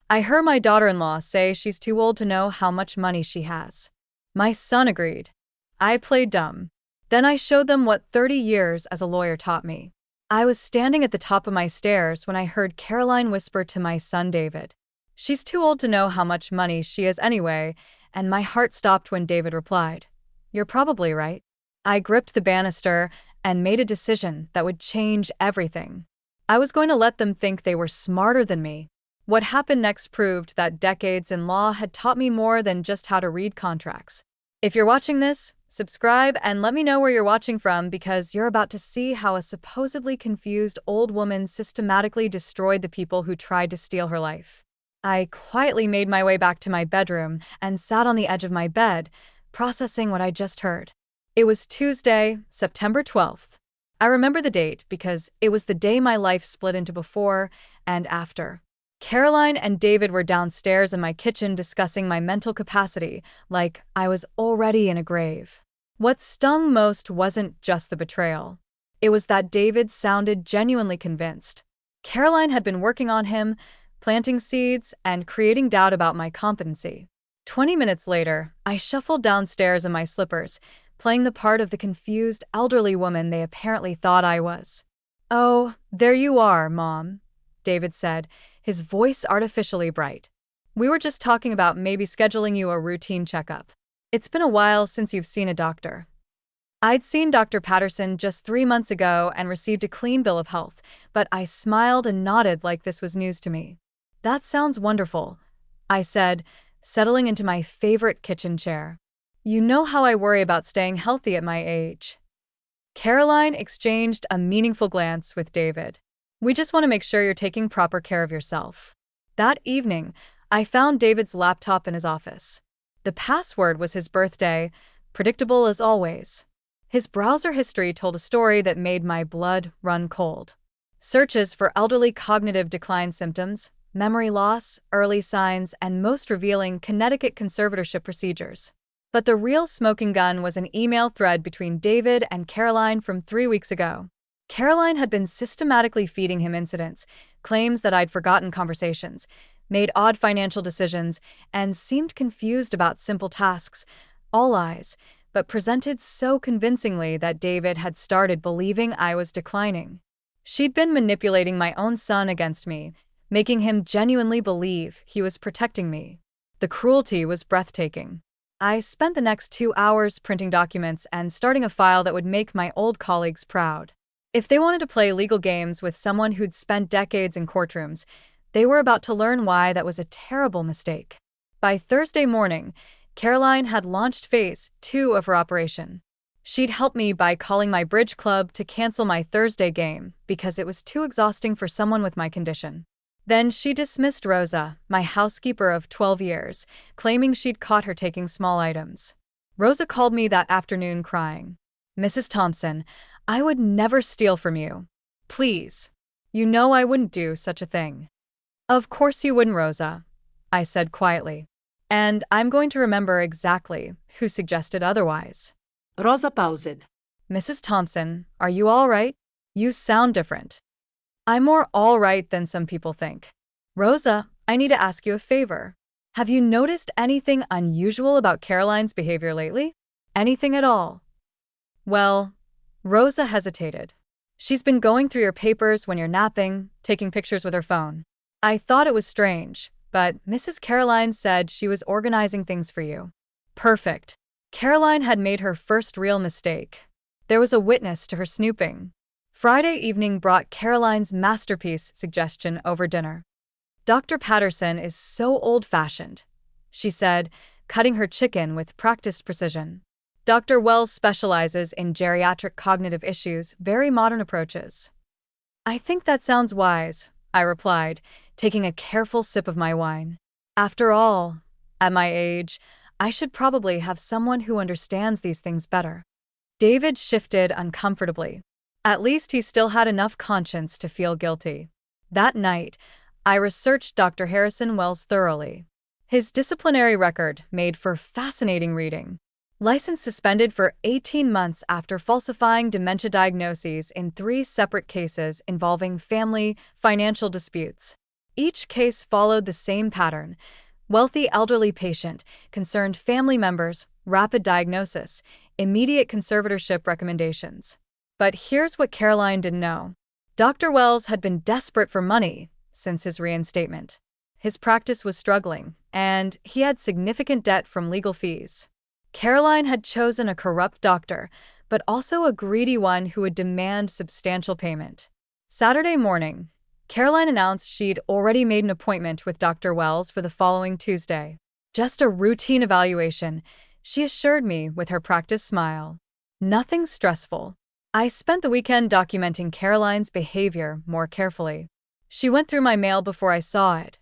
I heard my daughter-in-law say she's too old to know how much money she has. My son agreed. I played dumb. Then I showed them what 30 years as a lawyer taught me. I was standing at the top of my stairs when I heard Caroline whisper to my son David. She's too old to know how much money she has anyway, and my heart stopped when David replied, "You're probably right." I gripped the banister and made a decision that would change everything. I was going to let them think they were smarter than me. What happened next proved that decades in law had taught me more than just how to read contracts. If you're watching this, subscribe and let me know where you're watching from, because you're about to see how a supposedly confused old woman systematically destroyed the people who tried to steal her life. I quietly made my way back to my bedroom and sat on the edge of my bed, processing what I just heard. It was Tuesday, September 12th. I remember the date because it was the day my life split into before and after. Caroline and David were downstairs in my kitchen discussing my mental capacity, like I was already in a grave. What stung most wasn't just the betrayal. It was that David sounded genuinely convinced. Caroline had been working on him, planting seeds and creating doubt about my competency. 20 minutes later, I shuffled downstairs in my slippers, playing the part of the confused elderly woman they apparently thought I was. "Oh, there you are, Mom," David said, his voice artificially bright. "We were just talking about maybe scheduling you a routine checkup. It's been a while since you've seen a doctor." I'd seen Dr. Patterson just 3 months ago and received a clean bill of health, but I smiled and nodded like this was news to me. "That sounds wonderful," I said, settling into my favorite kitchen chair. "You know how I worry about staying healthy at my age." Caroline exchanged a meaningful glance with David. "We just want to make sure you're taking proper care of yourself." That evening, I found David's laptop in his office. The password was his birthday, predictable as always. His browser history told a story that made my blood run cold. Searches for elderly cognitive decline symptoms, memory loss, early signs, and most revealing, Connecticut conservatorship procedures. But the real smoking gun was an email thread between David and Caroline from 3 weeks ago. Caroline had been systematically feeding him incidents, claims that I'd forgotten conversations, made odd financial decisions, and seemed confused about simple tasks, all lies, but presented so convincingly that David had started believing I was declining. She'd been manipulating my own son against me, making him genuinely believe he was protecting me. The cruelty was breathtaking. I spent the next 2 hours printing documents and starting a file that would make my old colleagues proud. If they wanted to play legal games with someone who'd spent decades in courtrooms, they were about to learn why that was a terrible mistake. By Thursday morning, Caroline had launched phase 2 of her operation. She'd helped me by calling my bridge club to cancel my Thursday game because it was too exhausting for someone with my condition. Then she dismissed Rosa, my housekeeper of 12 years, claiming she'd caught her taking small items. Rosa called me that afternoon crying, "Mrs. Thompson, I would never steal from you. Please. You know I wouldn't do such a thing." "Of course you wouldn't, Rosa," I said quietly. "And I'm going to remember exactly who suggested otherwise." Rosa paused. "Mrs. Thompson, are you all right? You sound different." "I'm more all right than some people think." "Rosa, I need to ask you a favor. Have you noticed anything unusual about Caroline's behavior lately? Anything at all?" "Well," Rosa hesitated. "She's been going through your papers when you're napping, taking pictures with her phone. I thought it was strange, but Mrs. Caroline said she was organizing things for you." Perfect. Caroline had made her first real mistake. There was a witness to her snooping. Friday evening brought Caroline's masterpiece suggestion over dinner. "Dr. Patterson is so old-fashioned," she said, cutting her chicken with practiced precision. "Dr. Wells specializes in geriatric cognitive issues, very modern approaches." "I think that sounds wise," I replied, taking a careful sip of my wine. After all, at my age, I should probably have someone who understands these things better. David shifted uncomfortably. At least he still had enough conscience to feel guilty. That night, I researched Dr. Harrison Wells thoroughly. His disciplinary record made for fascinating reading. License suspended for 18 months after falsifying dementia diagnoses in 3 separate cases involving family financial disputes. Each case followed the same pattern: wealthy elderly patient, concerned family members, rapid diagnosis, immediate conservatorship recommendations. But here's what Caroline didn't know. Dr. Wells had been desperate for money since his reinstatement. His practice was struggling, and he had significant debt from legal fees. Caroline had chosen a corrupt doctor, but also a greedy one who would demand substantial payment. Saturday morning, Caroline announced she'd already made an appointment with Dr. Wells for the following Tuesday. Just a routine evaluation, she assured me with her practice smile. Nothing stressful. I spent the weekend documenting Caroline's behavior more carefully. She went through my mail before I saw it,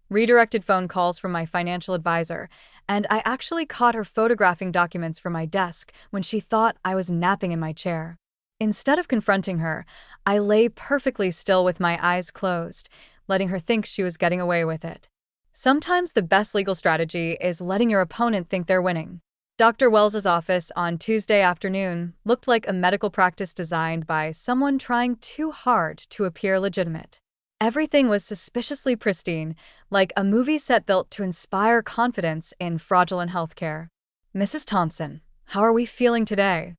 redirected phone calls from my financial advisor, and I actually caught her photographing documents from my desk when she thought I was napping in my chair. Instead of confronting her, I lay perfectly still with my eyes closed, letting her think she was getting away with it. Sometimes the best legal strategy is letting your opponent think they're winning. Dr. Wells's office on Tuesday afternoon looked like a medical practice designed by someone trying too hard to appear legitimate. Everything was suspiciously pristine, like a movie set built to inspire confidence in fraudulent healthcare. "Mrs. Thompson, how are we feeling today?"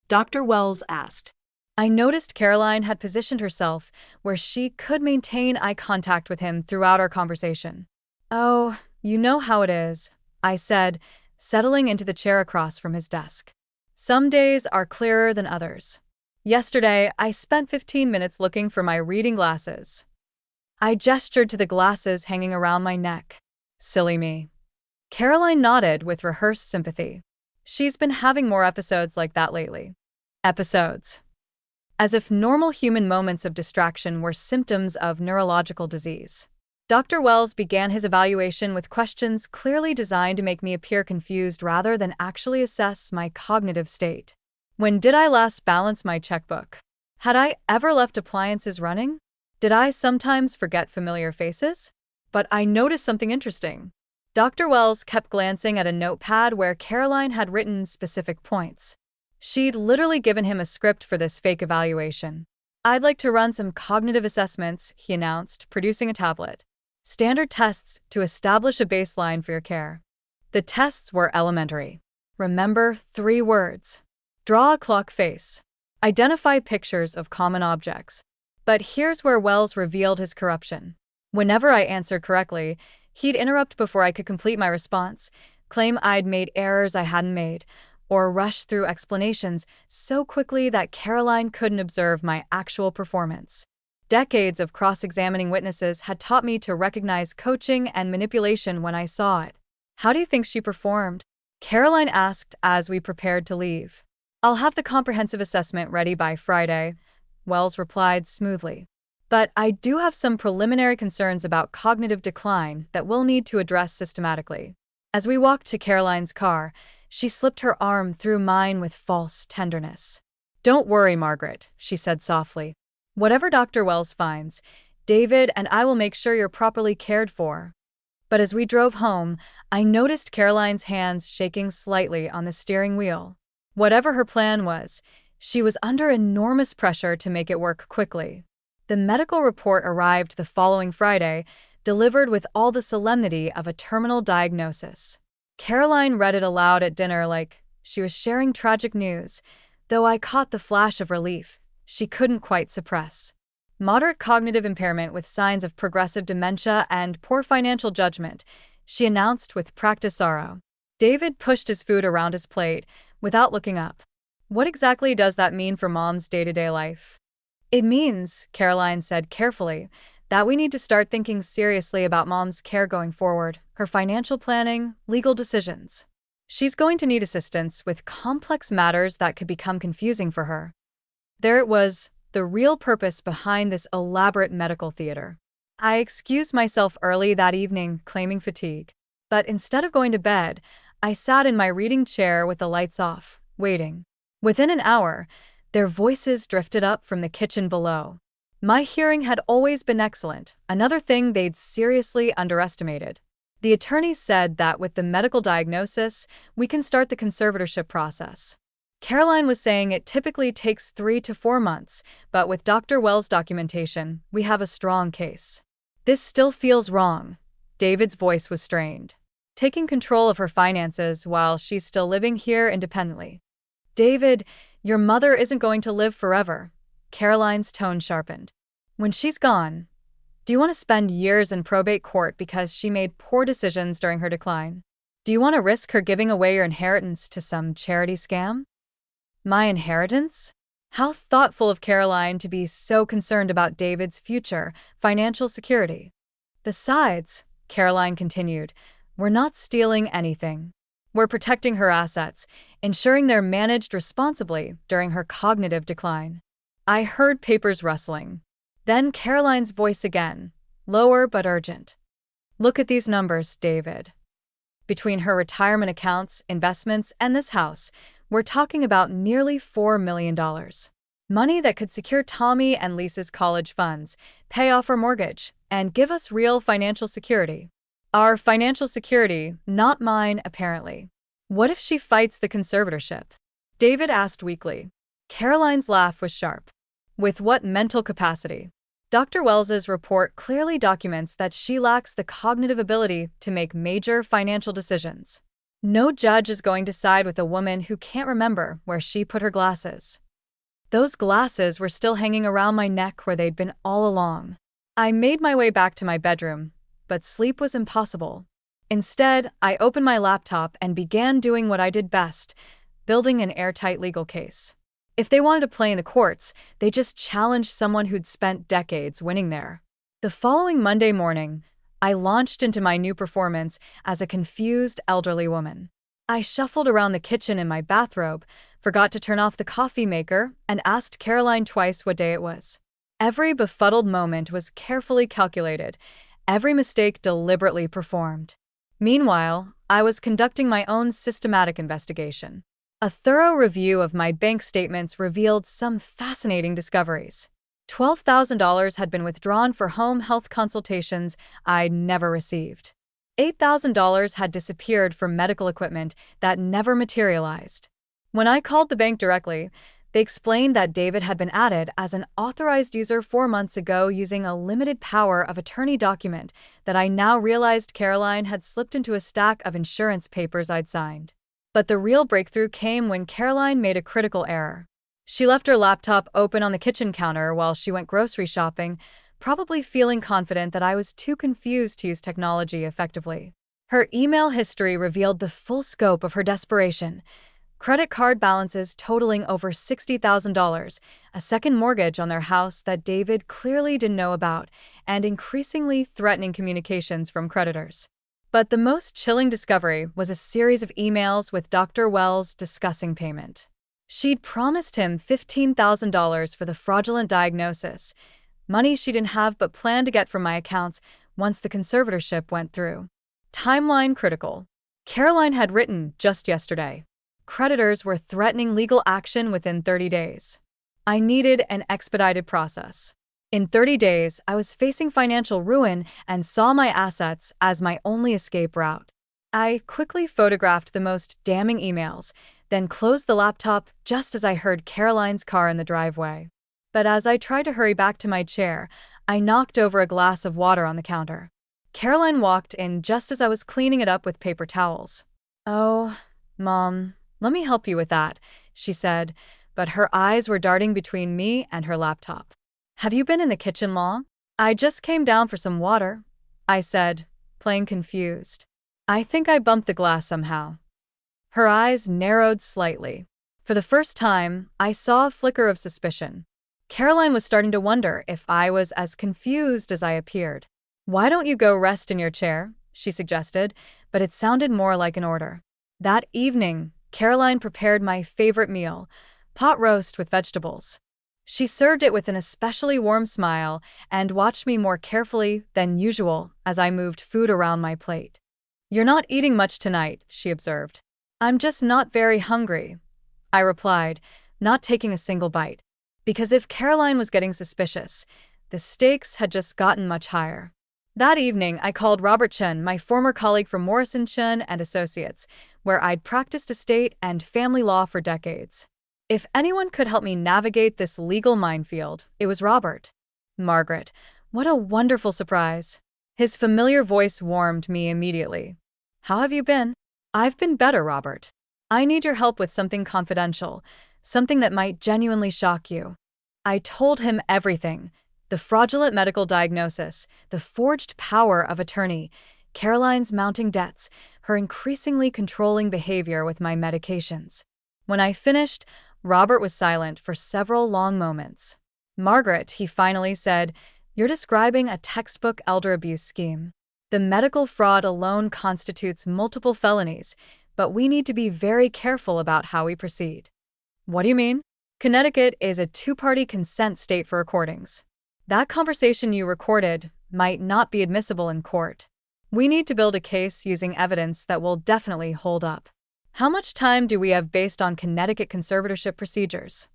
Dr. Wells asked. I noticed Caroline had positioned herself where she could maintain eye contact with him throughout our conversation. "Oh, you know how it is," I said, settling into the chair across from his desk. "Some days are clearer than others. Yesterday, I spent 15 minutes looking for my reading glasses." I gestured to the glasses hanging around my neck. "Silly me." Caroline nodded with rehearsed sympathy. She's been having more episodes like that lately. Episodes. As if normal human moments of distraction were symptoms of neurological disease. Dr. Wells began his evaluation with questions clearly designed to make me appear confused rather than actually assess my cognitive state. When did I last balance my checkbook? Had I ever left appliances running? Did I sometimes forget familiar faces? But I noticed something interesting. Dr. Wells kept glancing at a notepad where Caroline had written specific points. She'd literally given him a script for this fake evaluation. "I'd like to run some cognitive assessments," he announced, producing a tablet. "Standard tests to establish a baseline for your care." The tests were elementary. Remember 3 words. Draw a clock face. Identify pictures of common objects. But here's where Wells revealed his corruption. Whenever I answered correctly, he'd interrupt before I could complete my response, claim I'd made errors I hadn't made, or rush through explanations so quickly that Caroline couldn't observe my actual performance. Decades of cross-examining witnesses had taught me to recognize coaching and manipulation when I saw it. "How do you think she performed?" Caroline asked as we prepared to leave. "I'll have the comprehensive assessment ready by Friday," Wells replied smoothly. "But I do have some preliminary concerns about cognitive decline that we'll need to address systematically." As we walked to Caroline's car, she slipped her arm through mine with false tenderness. "Don't worry, Margaret," she said softly. "Whatever Dr. Wells finds, David and I will make sure you're properly cared for." But as we drove home, I noticed Caroline's hands shaking slightly on the steering wheel. Whatever her plan was, she was under enormous pressure to make it work quickly. The medical report arrived the following Friday, delivered with all the solemnity of a terminal diagnosis. Caroline read it aloud at dinner like she was sharing tragic news, though I caught the flash of relief she couldn't quite suppress. "Moderate cognitive impairment with signs of progressive dementia and poor financial judgment," she announced with practiced sorrow. David pushed his food around his plate without looking up. "What exactly does that mean for Mom's day-to-day life?" "It means," Caroline said carefully, "that we need to start thinking seriously about Mom's care going forward, her financial planning, legal decisions. She's going to need assistance with complex matters that could become confusing for her." There it was, the real purpose behind this elaborate medical theater. I excused myself early that evening, claiming fatigue. But instead of going to bed, I sat in my reading chair with the lights off, waiting. Within an hour, their voices drifted up from the kitchen below. My hearing had always been excellent, another thing they'd seriously underestimated. The attorneys said that with the medical diagnosis, we can start the conservatorship process. Caroline was saying it typically takes 3 to 4 months, but with Dr. Wells' documentation, we have a strong case. This still feels wrong. David's voice was strained. Taking control of her finances while she's still living here independently. David, your mother isn't going to live forever. Caroline's tone sharpened. When she's gone, do you want to spend years in probate court because she made poor decisions during her decline? Do you want to risk her giving away your inheritance to some charity scam? My inheritance? How thoughtful of Caroline to be so concerned about David's future financial security. Besides, Caroline continued, we're not stealing anything. We're protecting her assets, ensuring they're managed responsibly during her cognitive decline. I heard papers rustling. Then Caroline's voice again, lower but urgent. Look at these numbers, David. Between her retirement accounts, investments, and this house, we're talking about nearly $4 million. Money that could secure Tommy and Lisa's college funds, pay off her mortgage, and give us real financial security. Our financial security, not mine, apparently. What if she fights the conservatorship? David asked weakly. Caroline's laugh was sharp. With what mental capacity? Dr. Wells's report clearly documents that she lacks the cognitive ability to make major financial decisions. No judge is going to side with a woman who can't remember where she put her glasses. Those glasses were still hanging around my neck where they'd been all along. I made my way back to my bedroom, but sleep was impossible. Instead, I opened my laptop and began doing what I did best, building an airtight legal case. If they wanted to play in the courts, they just challenged someone who'd spent decades winning there. The following Monday morning, I launched into my new performance as a confused elderly woman. I shuffled around the kitchen in my bathrobe, forgot to turn off the coffee maker, and asked Caroline twice what day it was. Every befuddled moment was carefully calculated, every mistake deliberately performed. Meanwhile, I was conducting my own systematic investigation. A thorough review of my bank statements revealed some fascinating discoveries. $12,000 had been withdrawn for home health consultations I'd never received. $8,000 had disappeared from medical equipment that never materialized. When I called the bank directly, they explained that David had been added as an authorized user 4 months ago using a limited power of attorney document that I now realized Caroline had slipped into a stack of insurance papers I'd signed. But the real breakthrough came when Caroline made a critical error. She left her laptop open on the kitchen counter while she went grocery shopping, probably feeling confident that I was too confused to use technology effectively. Her email history revealed the full scope of her desperation. Credit card balances totaling over $60,000, a second mortgage on their house that David clearly didn't know about, and increasingly threatening communications from creditors. But the most chilling discovery was a series of emails with Dr. Wells discussing payment. She'd promised him $15,000 for the fraudulent diagnosis, money she didn't have but planned to get from my accounts once the conservatorship went through. Timeline critical. Caroline had written just yesterday. Creditors were threatening legal action within 30 days. I needed an expedited process. In 30 days, I was facing financial ruin and saw my assets as my only escape route. I quickly photographed the most damning emails, then closed the laptop just as I heard Caroline's car in the driveway. But as I tried to hurry back to my chair, I knocked over a glass of water on the counter. Caroline walked in just as I was cleaning it up with paper towels. "Oh, Mom, let me help you with that," she said, but her eyes were darting between me and her laptop. "Have you been in the kitchen long?" "I just came down for some water," I said, playing confused. "I think I bumped the glass somehow." Her eyes narrowed slightly. For the first time, I saw a flicker of suspicion. Caroline was starting to wonder if I was as confused as I appeared. "Why don't you go rest in your chair?" she suggested, but it sounded more like an order. That evening, Caroline prepared my favorite meal, pot roast with vegetables. She served it with an especially warm smile and watched me more carefully than usual as I moved food around my plate. "You're not eating much tonight," she observed. "I'm just not very hungry," I replied, not taking a single bite. Because if Caroline was getting suspicious, the stakes had just gotten much higher. That evening, I called Robert Chen, my former colleague from Morrison Chen and Associates, where I'd practiced estate and family law for decades. If anyone could help me navigate this legal minefield, it was Robert. "Margaret, What a wonderful surprise. His familiar voice warmed me immediately. How have you been? I've been better, Robert. I need your help with something confidential, something that might genuinely shock you. I told him everything: the fraudulent medical diagnosis, the forged power of attorney, Caroline's mounting debts, her increasingly controlling behavior with my medications. When I finished, Robert was silent for several long moments. Margaret, he finally said, you're describing a textbook elder abuse scheme. The medical fraud alone constitutes multiple felonies, but we need to be very careful about how we proceed. What do you mean? Connecticut is a two-party consent state for recordings. That conversation you recorded might not be admissible in court. We need to build a case using evidence that will definitely hold up. How much time do we have based on Connecticut conservatorship procedures?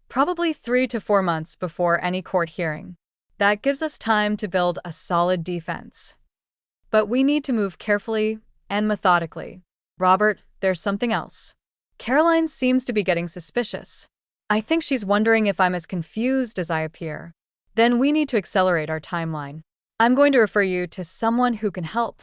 Probably 3 to 4 months before any court hearing. That gives us time to build a solid defense. But we need to move carefully and methodically. Robert, there's something else. Caroline seems to be getting suspicious. I think she's wondering if I'm as confused as I appear. Then we need to accelerate our timeline. I'm going to refer you to someone who can help.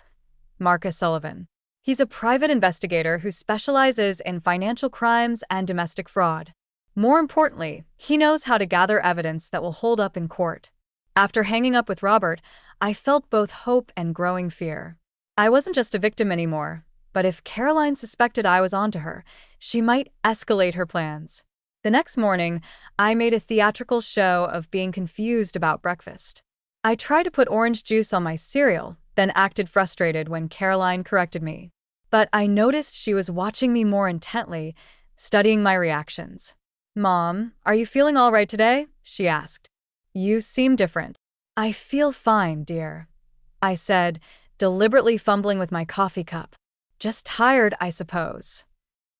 Marcus Sullivan. He's a private investigator who specializes in financial crimes and domestic fraud. More importantly, he knows how to gather evidence that will hold up in court. After hanging up with Robert, I felt both hope and growing fear. I wasn't just a victim anymore, but if Caroline suspected I was onto her, she might escalate her plans. The next morning, I made a theatrical show of being confused about breakfast. I tried to put orange juice on my cereal, then acted frustrated when Caroline corrected me. But I noticed she was watching me more intently, studying my reactions. "Mom, are you feeling all right today?" she asked. "You seem different." "I feel fine, dear," I said, deliberately fumbling with my coffee cup. "Just tired, I suppose."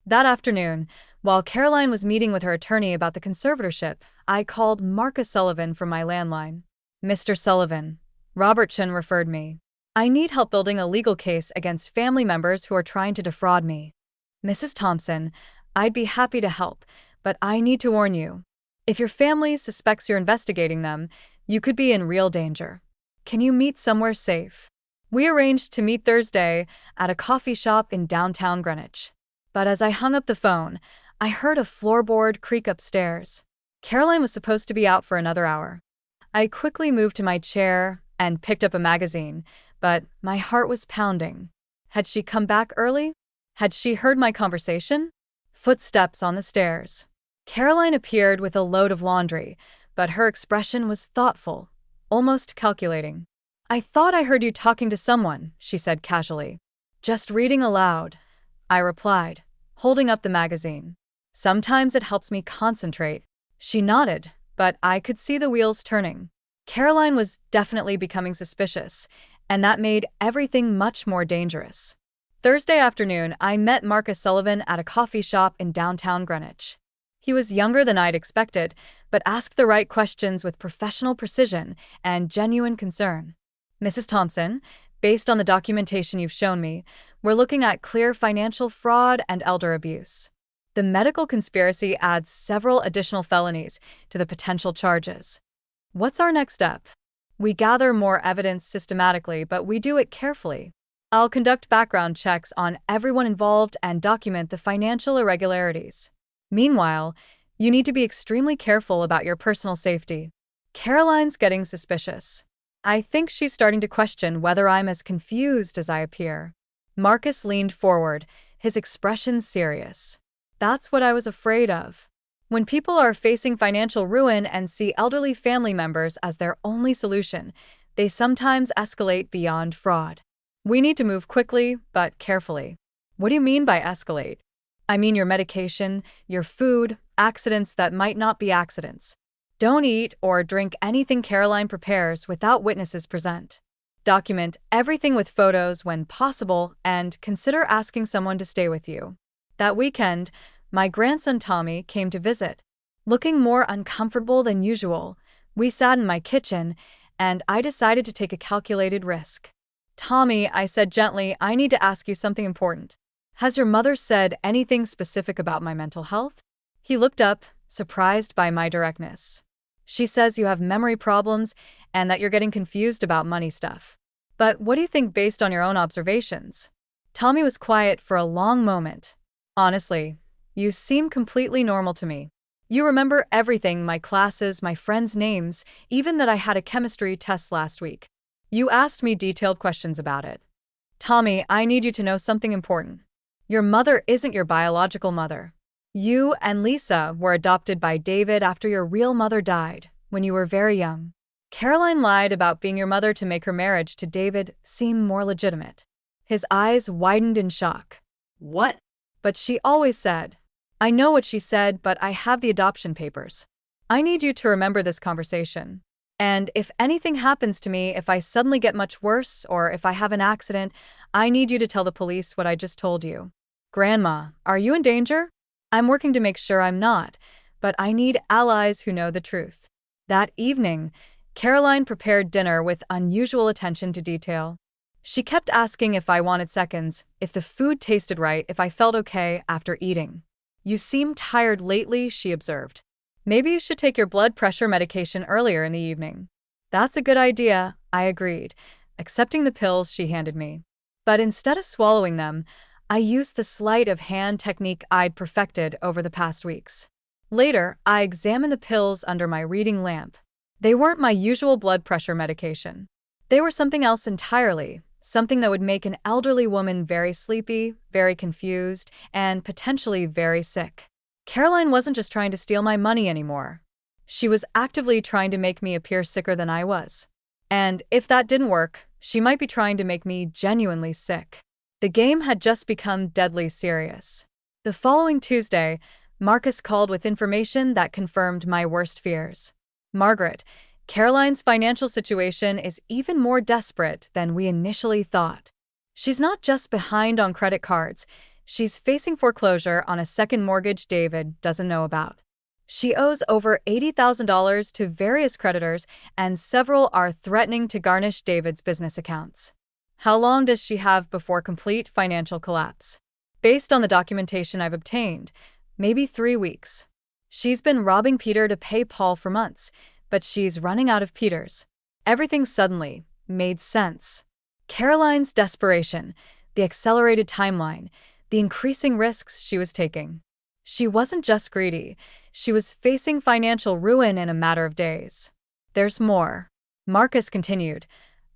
That afternoon, while Caroline was meeting with her attorney about the conservatorship, I called Marcus Sullivan from my landline. "Mr. Sullivan," Robert Chen referred me. "I need help building a legal case against family members who are trying to defraud me." "Mrs. Thompson, I'd be happy to help, but I need to warn you. If your family suspects you're investigating them, you could be in real danger. Can you meet somewhere safe?" We arranged to meet Thursday at a coffee shop in downtown Greenwich. But as I hung up the phone, I heard a floorboard creak upstairs. Caroline was supposed to be out for another hour. I quickly moved to my chair and picked up a magazine, but my heart was pounding. Had she come back early? Had she heard my conversation? Footsteps on the stairs. Caroline appeared with a load of laundry, but her expression was thoughtful, almost calculating. "I thought I heard you talking to someone," she said casually. "Just reading aloud," I replied, holding up the magazine. "Sometimes it helps me concentrate." She nodded, but I could see the wheels turning. Caroline was definitely becoming suspicious, and that made everything much more dangerous. Thursday afternoon, I met Marcus Sullivan at a coffee shop in downtown Greenwich. He was younger than I'd expected, but asked the right questions with professional precision and genuine concern. "Mrs. Thompson, based on the documentation you've shown me, we're looking at clear financial fraud and elder abuse. The medical conspiracy adds several additional felonies to the potential charges. What's our next step?" "We gather more evidence systematically, but we do it carefully. I'll conduct background checks on everyone involved and document the financial irregularities. Meanwhile, you need to be extremely careful about your personal safety. Caroline's getting suspicious. I think she's starting to question whether I'm as confused as I appear." Marcus leaned forward, his expression serious. "That's what I was afraid of. When people are facing financial ruin and see elderly family members as their only solution, they sometimes escalate beyond fraud. We need to move quickly, but carefully." "What do you mean by escalate?" "I mean your medication, your food, accidents that might not be accidents. Don't eat or drink anything Caroline prepares without witnesses present. Document everything with photos when possible and consider asking someone to stay with you." That weekend, my grandson Tommy came to visit. Looking more uncomfortable than usual, we sat in my kitchen, and I decided to take a calculated risk. "Tommy," I said gently, "I need to ask you something important. Has your mother said anything specific about my mental health?" He looked up, surprised by my directness. "She says you have memory problems and that you're getting confused about money stuff. But what do you think based on your own observations? Tommy was quiet for a long moment. Honestly, you seem completely normal to me. You remember everything, my classes, my friends' names, even that I had a chemistry test last week. You asked me detailed questions about it. Tommy, I need you to know something important. Your mother isn't your biological mother. You and Lisa were adopted by David after your real mother died, when you were very young. Caroline lied about being your mother to make her marriage to David seem more legitimate. His eyes widened in shock. What? But she always said. I know what she said, but I have the adoption papers. I need you to remember this conversation. And if anything happens to me, if I suddenly get much worse, or if I have an accident, I need you to tell the police what I just told you. Grandma, are you in danger? I'm working to make sure I'm not, but I need allies who know the truth. That evening, Caroline prepared dinner with unusual attention to detail. She kept asking if I wanted seconds, if the food tasted right, if I felt okay after eating. You seem tired lately, she observed. Maybe you should take your blood pressure medication earlier in the evening. That's a good idea, I agreed, accepting the pills she handed me. But instead of swallowing them, I used the sleight of hand technique I'd perfected over the past weeks. Later, I examined the pills under my reading lamp. They weren't my usual blood pressure medication. They were something else entirely, something that would make an elderly woman very sleepy, very confused, and potentially very sick. Caroline wasn't just trying to steal my money anymore. She was actively trying to make me appear sicker than I was. And if that didn't work, she might be trying to make me genuinely sick. The game had just become deadly serious. The following Tuesday, Marcus called with information that confirmed my worst fears. Margaret, Caroline's financial situation is even more desperate than we initially thought. She's not just behind on credit cards, she's facing foreclosure on a second mortgage David doesn't know about. She owes over $80,000 to various creditors, and several are threatening to garnish David's business accounts. How long does she have before complete financial collapse? Based on the documentation I've obtained, maybe 3 weeks. She's been robbing Peter to pay Paul for months, but she's running out of Peters. Everything suddenly made sense. Caroline's desperation, the accelerated timeline, the increasing risks she was taking. She wasn't just greedy, she was facing financial ruin in a matter of days. There's more. Marcus continued.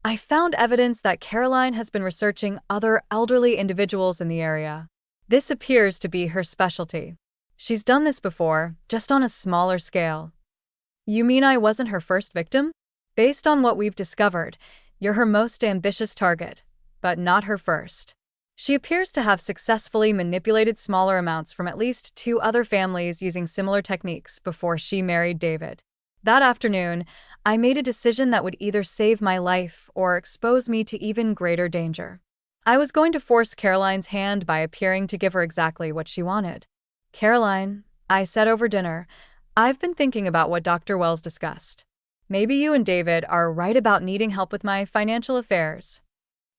I found evidence that Caroline has been researching other elderly individuals in the area. This appears to be her specialty. She's done this before, just on a smaller scale. You mean I wasn't her first victim? Based on what we've discovered, you're her most ambitious target, but not her first. She appears to have successfully manipulated smaller amounts from at least 2 other families using similar techniques before she married David. That afternoon, I made a decision that would either save my life or expose me to even greater danger. I was going to force Caroline's hand by appearing to give her exactly what she wanted. Caroline, I said over dinner, I've been thinking about what Dr. Wells discussed. Maybe you and David are right about needing help with my financial affairs.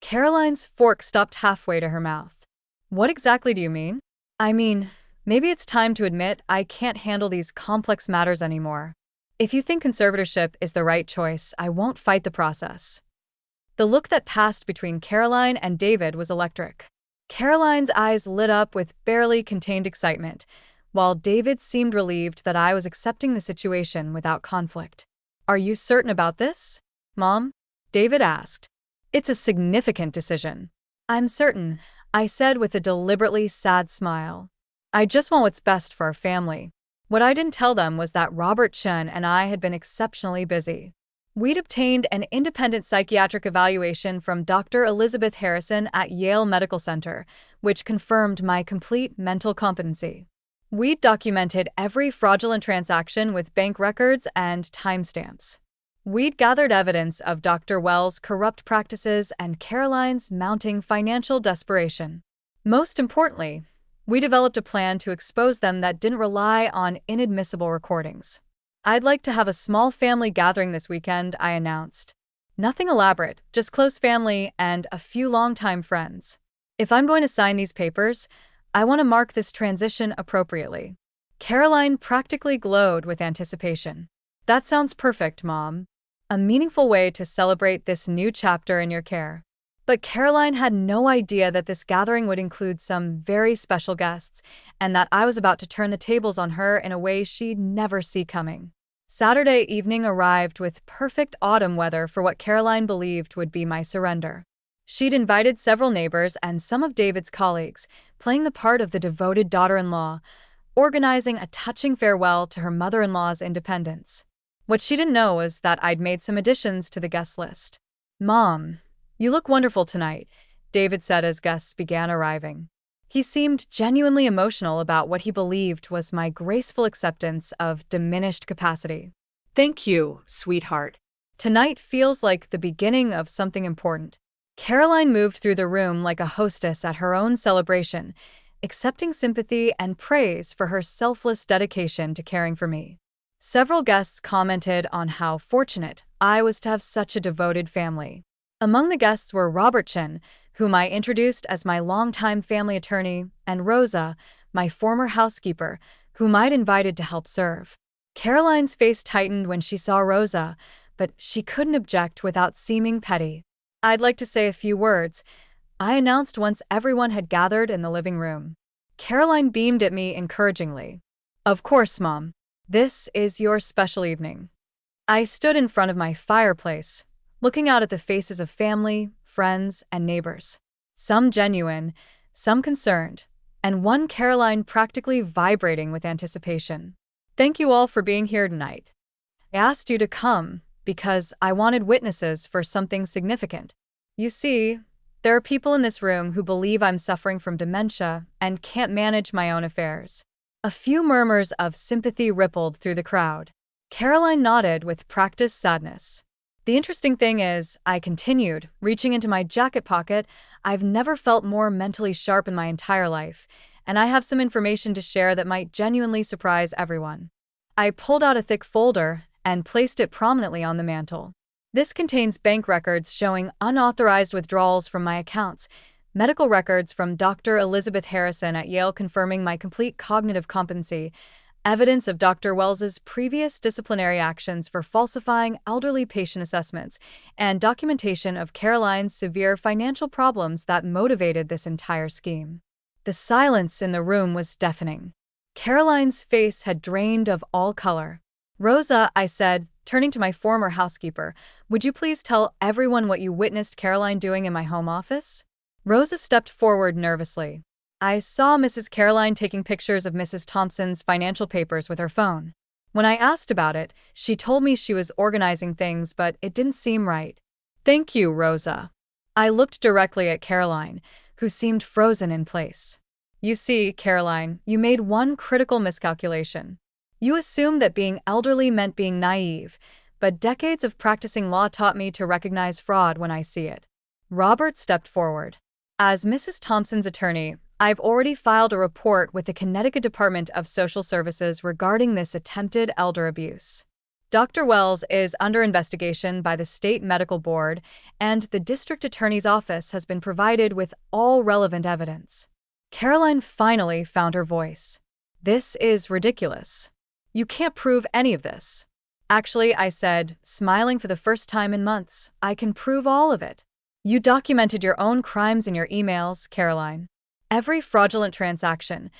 Caroline's fork stopped halfway to her mouth. What exactly do you mean? I mean, maybe it's time to admit I can't handle these complex matters anymore. If you think conservatorship is the right choice, I won't fight the process. The look that passed between Caroline and David was electric. Caroline's eyes lit up with barely contained excitement, while David seemed relieved that I was accepting the situation without conflict. Are you certain about this, Mom? David asked. It's a significant decision. I'm certain, I said with a deliberately sad smile. I just want what's best for our family. What I didn't tell them was that Robert Chen and I had been exceptionally busy. We'd obtained an independent psychiatric evaluation from Dr. Elizabeth Harrison at Yale Medical Center, which confirmed my complete mental competency. We'd documented every fraudulent transaction with bank records and timestamps. We'd gathered evidence of Dr. Wells' corrupt practices and Caroline's mounting financial desperation. Most importantly, we developed a plan to expose them that didn't rely on inadmissible recordings. I'd like to have a small family gathering this weekend, I announced. Nothing elaborate, just close family and a few longtime friends. If I'm going to sign these papers, I want to mark this transition appropriately. Caroline practically glowed with anticipation. That sounds perfect, Mom. a meaningful way to celebrate this new chapter in your care. But Caroline had no idea that this gathering would include some very special guests, and that I was about to turn the tables on her in a way she'd never see coming. Saturday evening arrived with perfect autumn weather for what Caroline believed would be my surrender. She'd invited several neighbors and some of David's colleagues, playing the part of the devoted daughter-in-law, organizing a touching farewell to her mother-in-law's independence. What she didn't know was that I'd made some additions to the guest list. "Mom, you look wonderful tonight," David said as guests began arriving. He seemed genuinely emotional about what he believed was my graceful acceptance of diminished capacity. "Thank you, sweetheart." Tonight feels like the beginning of something important. Caroline moved through the room like a hostess at her own celebration, accepting sympathy and praise for her selfless dedication to caring for me. Several guests commented on how fortunate I was to have such a devoted family. Among the guests were Robert Chin, whom I introduced as my longtime family attorney, and Rosa, my former housekeeper, whom I'd invited to help serve. Caroline's face tightened when she saw Rosa, but she couldn't object without seeming petty. "I'd like to say a few words," I announced once everyone had gathered in the living room. Caroline beamed at me encouragingly. "Of course, Mom. This is your special evening." I stood in front of my fireplace, looking out at the faces of family, friends, and neighbors. Some genuine, some concerned, and one Caroline practically vibrating with anticipation. "Thank you all for being here tonight. I asked you to come because I wanted witnesses for something significant. You see, there are people in this room who believe I'm suffering from dementia and can't manage my own affairs." A few murmurs of sympathy rippled through the crowd. Caroline nodded with practiced sadness. "The interesting thing is," I continued, reaching into my jacket pocket, "I've never felt more mentally sharp in my entire life, and I have some information to share that might genuinely surprise everyone." I pulled out a thick folder and placed it prominently on the mantel. "This contains bank records showing unauthorized withdrawals from my accounts, medical records from Dr. Elizabeth Harrison at Yale confirming my complete cognitive competency, evidence of Dr. Wells's previous disciplinary actions for falsifying elderly patient assessments, and documentation of Caroline's severe financial problems that motivated this entire scheme." The silence in the room was deafening. Caroline's face had drained of all color. "Rosa," I said, turning to my former housekeeper, "would you please tell everyone what you witnessed Caroline doing in my home office?" Rosa stepped forward nervously. "I saw Mrs. Caroline taking pictures of Mrs. Thompson's financial papers with her phone. When I asked about it, she told me she was organizing things, but it didn't seem right." "Thank you, Rosa." I looked directly at Caroline, who seemed frozen in place. "You see, Caroline, you made one critical miscalculation. You assumed that being elderly meant being naive, but decades of practicing law taught me to recognize fraud when I see it." Robert stepped forward. "As Mrs. Thompson's attorney, I've already filed a report with the Connecticut Department of Social Services regarding this attempted elder abuse. Dr. Wells is under investigation by the State Medical Board, and the District Attorney's Office has been provided with all relevant evidence." Caroline finally found her voice. "This is ridiculous. You can't prove any of this." "Actually," I said, smiling for the first time in months, "I can prove all of it. You documented your own crimes in your emails, Caroline. Every fraudulent transaction,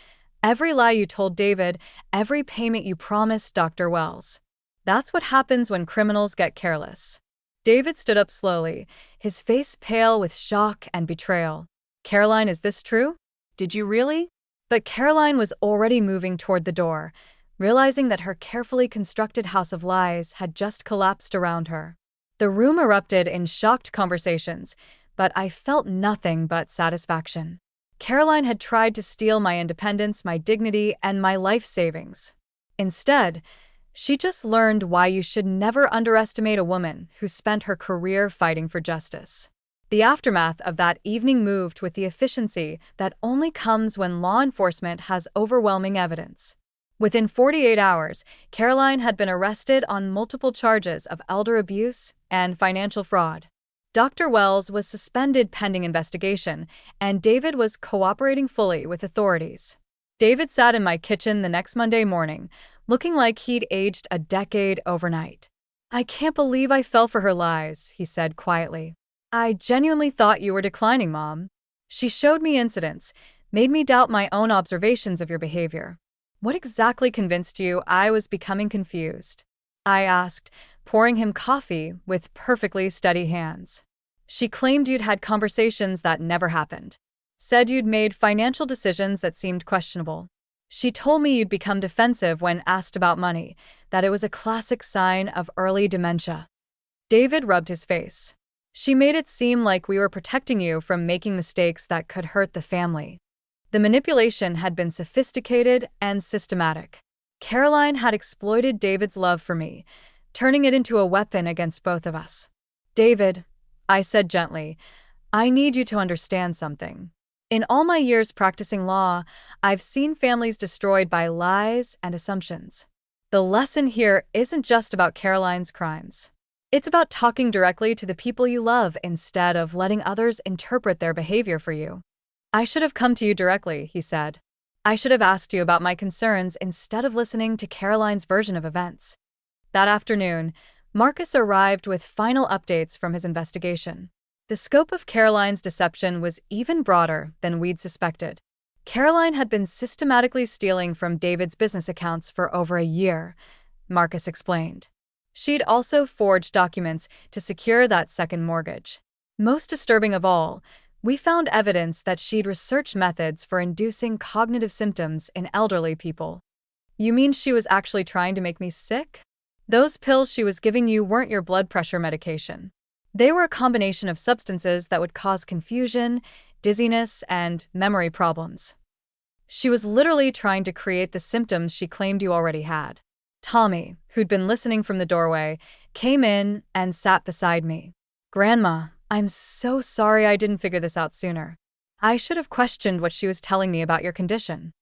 every lie you told David, every payment you promised Dr. Wells. That's what happens when criminals get careless." David stood up slowly, his face pale with shock and betrayal. "Caroline, is this true? Did you really?" But Caroline was already moving toward the door, realizing that her carefully constructed house of lies had just collapsed around her. The room erupted in shocked conversations, but I felt nothing but satisfaction. Caroline had tried to steal my independence, my dignity, and my life savings. Instead, she just learned why you should never underestimate a woman who spent her career fighting for justice. The aftermath of that evening moved with the efficiency that only comes when law enforcement has overwhelming evidence. Within 48 hours, Caroline had been arrested on multiple charges of elder abuse and financial fraud. Dr. Wells was suspended pending investigation, and David was cooperating fully with authorities. David sat in my kitchen the next Monday morning, looking like he'd aged a decade overnight. I can't believe I fell for her lies, he said quietly. I genuinely thought you were declining, Mom. She showed me incidents, made me doubt my own observations of your behavior. What exactly convinced you I was becoming confused? I asked, pouring him coffee with perfectly steady hands. She claimed you'd had conversations that never happened. Said you'd made financial decisions that seemed questionable. She told me you'd become defensive when asked about money, that it was a classic sign of early dementia. David rubbed his face. She made it seem like we were protecting you from making mistakes that could hurt the family. The manipulation had been sophisticated and systematic. Caroline had exploited David's love for me, turning it into a weapon against both of us. David, I said gently, I need you to understand something. In all my years practicing law, I've seen families destroyed by lies and assumptions. The lesson here isn't just about Caroline's crimes. It's about talking directly to the people you love instead of letting others interpret their behavior for you. I should have come to you directly, he said. I should have asked you about my concerns instead of listening to Caroline's version of events. That afternoon, Marcus arrived with final updates from his investigation. The scope of Caroline's deception was even broader than we'd suspected. Caroline had been systematically stealing from David's business accounts for over a year, Marcus explained. She'd also forged documents to secure that second mortgage. Most disturbing of all, we found evidence that she'd researched methods for inducing cognitive symptoms in elderly people. You mean she was actually trying to make me sick? Those pills she was giving you weren't your blood pressure medication. They were a combination of substances that would cause confusion, dizziness, and memory problems. She was literally trying to create the symptoms she claimed you already had. Tommy, who'd been listening from the doorway, came in and sat beside me. Grandma, I'm so sorry I didn't figure this out sooner. I should have questioned what she was telling me about your condition.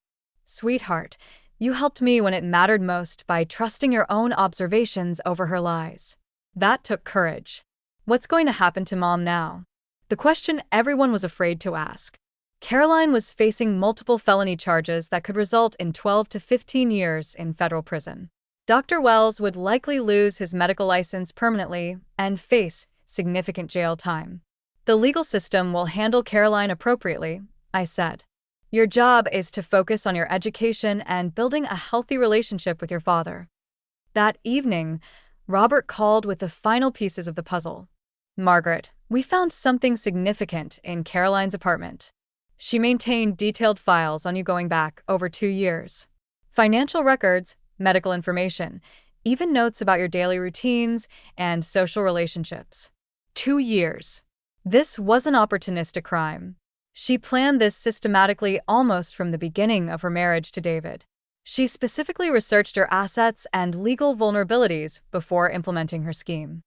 Sweetheart, you helped me when it mattered most by trusting your own observations over her lies. That took courage. What's going to happen to Mom now? The question everyone was afraid to ask. Caroline was facing multiple felony charges that could result in 12 to 15 years in federal prison. Dr. Wells would likely lose his medical license permanently and face significant jail time. The legal system will handle Caroline appropriately, I said. Your job is to focus on your education and building a healthy relationship with your father. That evening, Robert called with the final pieces of the puzzle. Margaret, we found something significant in Caroline's apartment. She maintained detailed files on you going back over 2 years. Financial records, medical information, even notes about your daily routines and social relationships. 2 years. This was an opportunistic crime. She planned this systematically almost from the beginning of her marriage to David. She specifically researched her assets and legal vulnerabilities before implementing her scheme.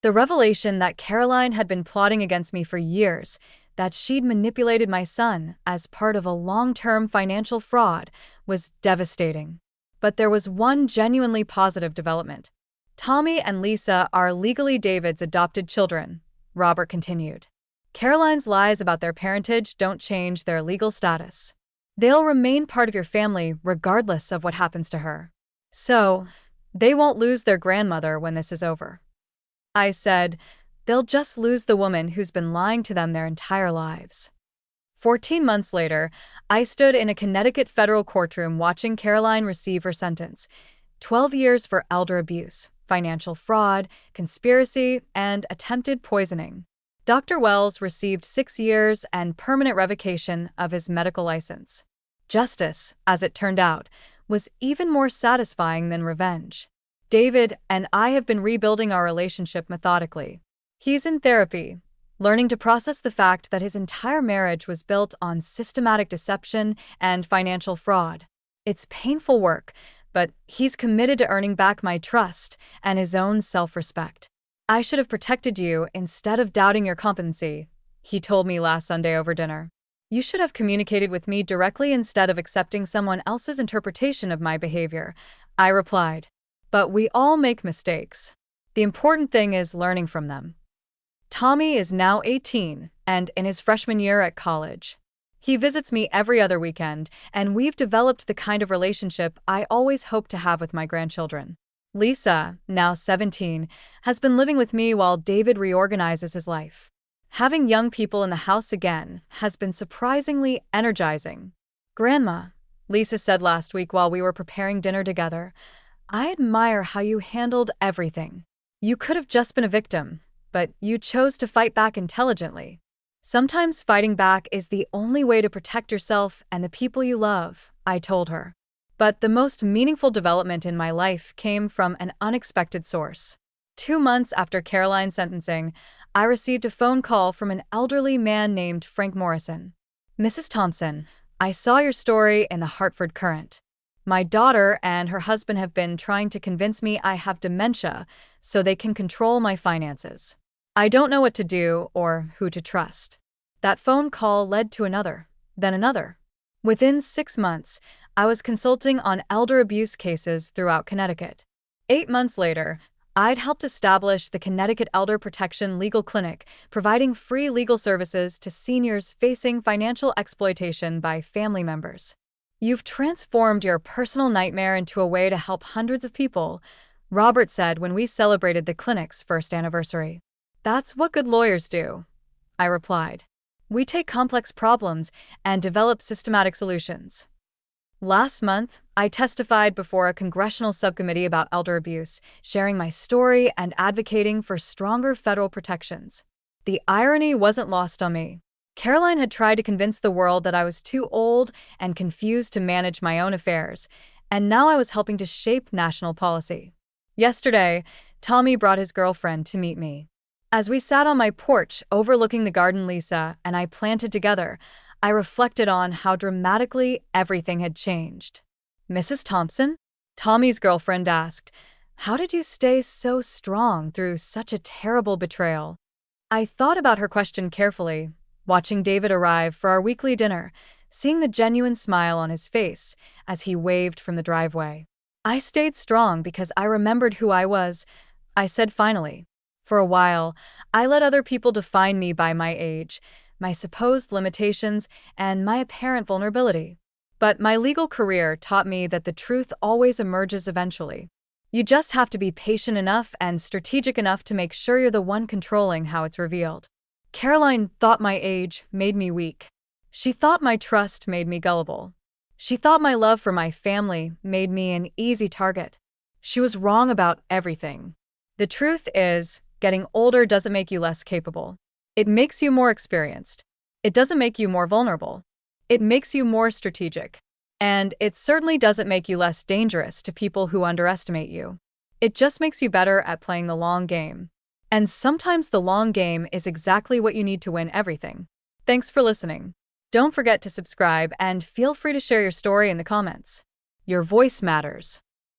The revelation that Caroline had been plotting against me for years, that she'd manipulated my son as part of a long-term financial fraud, was devastating. But there was one genuinely positive development. Tommy and Lisa are legally David's adopted children, Robert continued. Caroline's lies about their parentage don't change their legal status. They'll remain part of your family regardless of what happens to her. So, they won't lose their grandmother when this is over. I said, they'll just lose the woman who's been lying to them their entire lives. 14 months later, I stood in a Connecticut federal courtroom watching Caroline receive her sentence. 12 years for elder abuse, financial fraud, conspiracy, and attempted poisoning. Dr. Wells received 6 years and permanent revocation of his medical license. Justice, as it turned out, was even more satisfying than revenge. David and I have been rebuilding our relationship methodically. He's in therapy, learning to process the fact that his entire marriage was built on systematic deception and financial fraud. It's painful work, but he's committed to earning back my trust and his own self-respect. I should have protected you instead of doubting your competency, he told me last Sunday over dinner. You should have communicated with me directly instead of accepting someone else's interpretation of my behavior, I replied. But we all make mistakes. The important thing is learning from them. Tommy is now 18 and in his freshman year at college. He visits me every other weekend, and we've developed the kind of relationship I always hoped to have with my grandchildren. Lisa, now 17, has been living with me while David reorganizes his life. Having young people in the house again has been surprisingly energizing. Grandma, Lisa said last week while we were preparing dinner together, I admire how you handled everything. You could have just been a victim, but you chose to fight back intelligently. Sometimes fighting back is the only way to protect yourself and the people you love, I told her. But the most meaningful development in my life came from an unexpected source. 2 months after Caroline's sentencing, I received a phone call from an elderly man named Frank Morrison. Mrs. Thompson, I saw your story in the Hartford Courant. My daughter and her husband have been trying to convince me I have dementia so they can control my finances. I don't know what to do or who to trust. That phone call led to another, then another. Within 6 months, I was consulting on elder abuse cases throughout Connecticut. 8 months later, I'd helped establish the Connecticut Elder Protection Legal Clinic, providing free legal services to seniors facing financial exploitation by family members. You've transformed your personal nightmare into a way to help hundreds of people, Robert said when we celebrated the clinic's first anniversary. That's what good lawyers do, I replied. We take complex problems and develop systematic solutions. Last month, I testified before a congressional subcommittee about elder abuse, sharing my story and advocating for stronger federal protections. The irony wasn't lost on me. Caroline had tried to convince the world that I was too old and confused to manage my own affairs, and now I was helping to shape national policy. Yesterday, Tommy brought his girlfriend to meet me. As we sat on my porch overlooking the garden Lisa and I planted together, I reflected on how dramatically everything had changed. Mrs. Thompson? Tommy's girlfriend asked, how did you stay so strong through such a terrible betrayal? I thought about her question carefully, watching David arrive for our weekly dinner, seeing the genuine smile on his face as he waved from the driveway. I stayed strong because I remembered who I was, I said finally. For a while, I let other people define me by my age, my supposed limitations, and my apparent vulnerability. But my legal career taught me that the truth always emerges eventually. You just have to be patient enough and strategic enough to make sure you're the one controlling how it's revealed. Caroline thought my age made me weak. She thought my trust made me gullible. She thought my love for my family made me an easy target. She was wrong about everything. The truth is, getting older doesn't make you less capable. It makes you more experienced. It doesn't make you more vulnerable. It makes you more strategic. And it certainly doesn't make you less dangerous to people who underestimate you. It just makes you better at playing the long game. And sometimes the long game is exactly what you need to win everything. Thanks for listening. Don't forget to subscribe and feel free to share your story in the comments. Your voice matters.